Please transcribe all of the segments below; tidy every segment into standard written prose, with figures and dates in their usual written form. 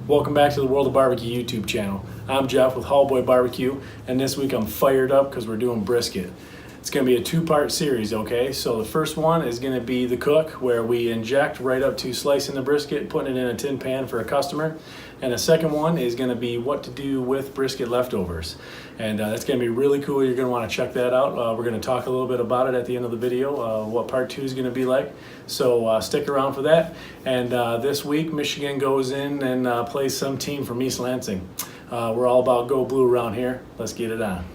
Welcome back to the World of Barbecue YouTube channel. I'm Jeff with Hallboy Barbecue, and this week I'm fired up because we're doing brisket. It's going to be a two-part series, okay? So the first one is going to be the cook, where we inject right up to slicing the brisket, putting it in a tin pan for a customer. And the second one is going to be what to do with brisket leftovers. And that's going to be really cool. You're going to want to check that out. We're going to talk a little bit about it at the end of the video, what part 2 is going to be like. So stick around for that. And this week, Michigan goes in and plays some team from East Lansing. We're all about Go Blue around here. Let's get it on.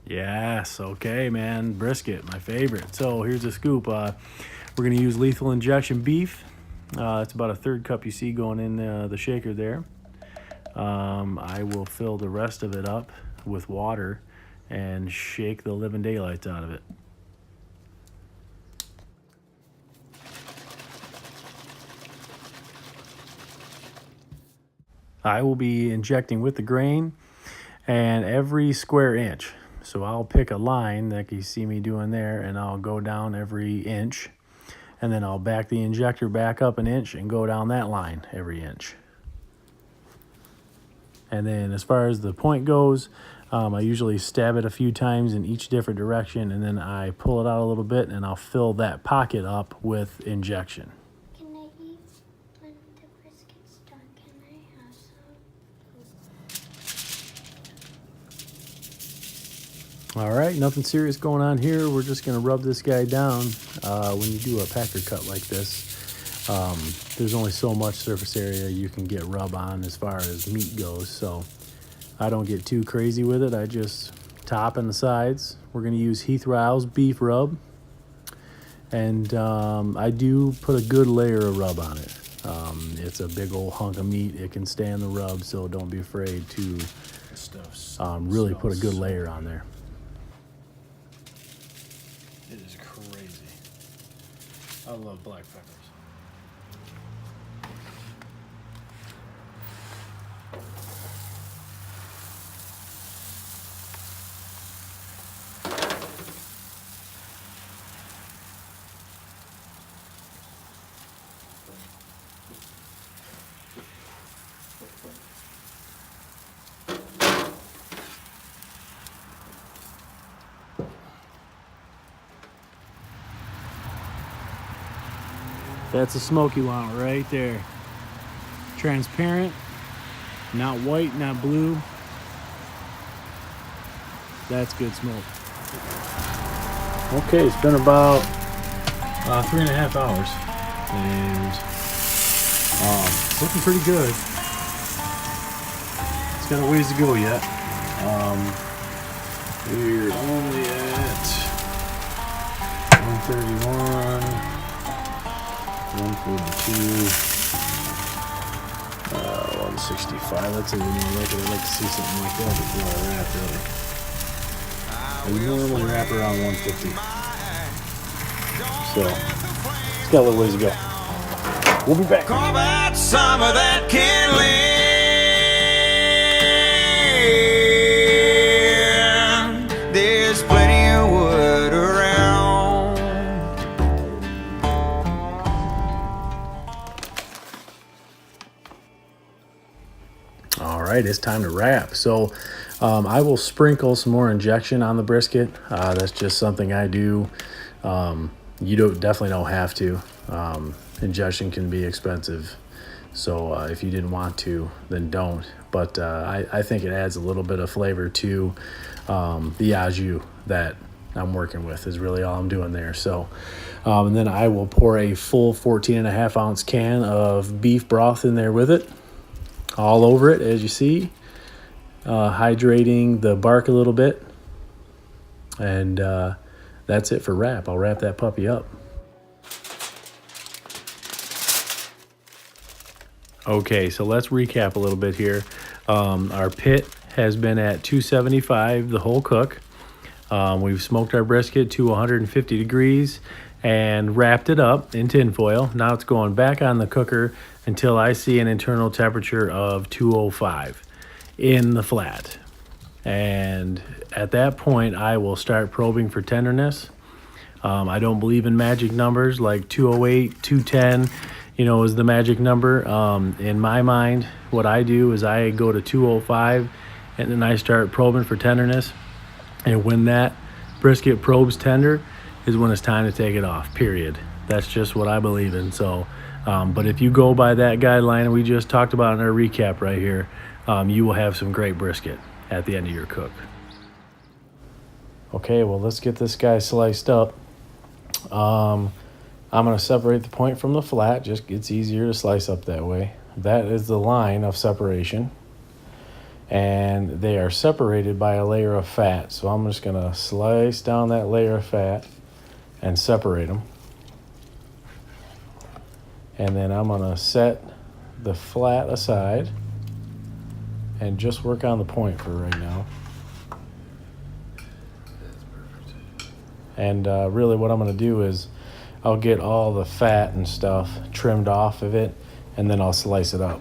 Yes, okay, man. Brisket, my favorite. So here's the scoop. We're going to use lethal injection beef. It's about a 1/3 cup you see going in the shaker there. I will fill the rest of it up with water and shake the living daylights out of it. I will be injecting with the grain and every square inch. So I'll pick a line like you see me doing there, and I'll go down every inch, and then I'll back the injector back up an inch and go down that line every inch. And then as far as the point goes, I usually stab it a few times in each different direction, and then I pull it out a little bit and I'll fill that pocket up with injection. Can I eat when the brisket's done? Can I have some? All right, nothing serious going on here. We're just gonna rub this guy down. When you do a packer cut like this, there's only so much surface area you can get rub on as far as meat goes. So I don't get too crazy with it. I just top and the sides. We're gonna use Heath Riles beef rub. And I do put a good layer of rub on it. It's a big old hunk of meat. It can stand the rub, so don't be afraid to really put a good layer on there. It is crazy. I love black peppers. That's the smoke you want right there. Transparent, not white, not blue. That's good smoke. Okay, it's been about 3.5 hours, and it's looking pretty good. It's got a ways to go yet. We're only at 131. 142, 165. That's a little more like it. I'd like to see something like that before I wrap, really. I normally wrap around 150. So, it's got a little ways to go. We'll be back. Call that summer that can live. There's plenty of wood around. All right, it's time to wrap. So I will sprinkle some more injection on the brisket. That's just something I do. You definitely don't have to. Injection can be expensive. So if you didn't want to, then don't. But I think it adds a little bit of flavor to the au jus that I'm working with is really all I'm doing there. So, and then I will pour a full 14.5 ounce can of beef broth in there with it. All over it, as you see, hydrating the bark a little bit, and that's it for wrap. I'll wrap that puppy up. Okay, so let's recap a little bit here. Our pit has been at 275 the whole cook. We've smoked our brisket to 150 degrees and wrapped it up in tin foil. Now it's going back on the cooker until I see an internal temperature of 205 in the flat. And at that point, I will start probing for tenderness. I don't believe in magic numbers like 208, 210, is the magic number. In my mind, what I do is I go to 205 and then I start probing for tenderness. And when that brisket probes tender is when it's time to take it off, period. That's just what I believe in. So, but if you go by that guideline we just talked about in our recap right here, you will have some great brisket at the end of your cook. Okay, well, let's get this guy sliced up. I'm going to separate the point from the flat. Just it's easier to slice up that way. That is the line of separation. And they are separated by a layer of fat. So I'm just going to slice down that layer of fat and separate them. And then I'm going to set the flat aside and just work on the point for right now. And really what I'm going to do is I'll get all the fat and stuff trimmed off of it, and then I'll slice it up.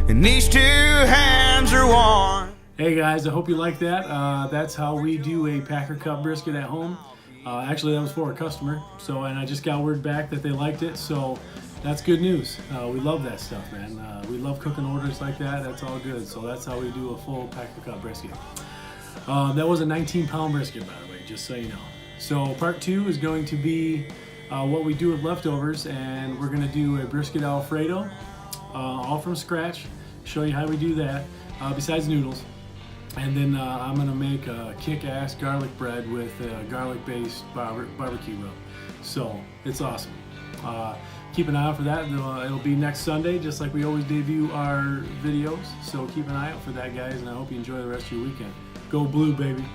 And these two hands are warm. Hey guys, I hope you like that. That's how we do a Packer Cup brisket at home. Actually, that was for a customer. And I just got word back that they liked it. So that's good news. We love that stuff, man. We love cooking orders like that. That's all good. So that's how we do a full Packer Cup brisket. That was a 19-pound brisket, by the way, just so you know. So part 2 is going to be what we do with leftovers, and we're going to do a brisket Alfredo, all from scratch. Show you how we do that, besides noodles. And then I'm going to make a kick-ass garlic bread with a garlic-based barbecue rub. So it's awesome. Keep an eye out for that. It'll be next Sunday, just like we always debut our videos. So keep an eye out for that, guys, and I hope you enjoy the rest of your weekend. Go Blue, baby.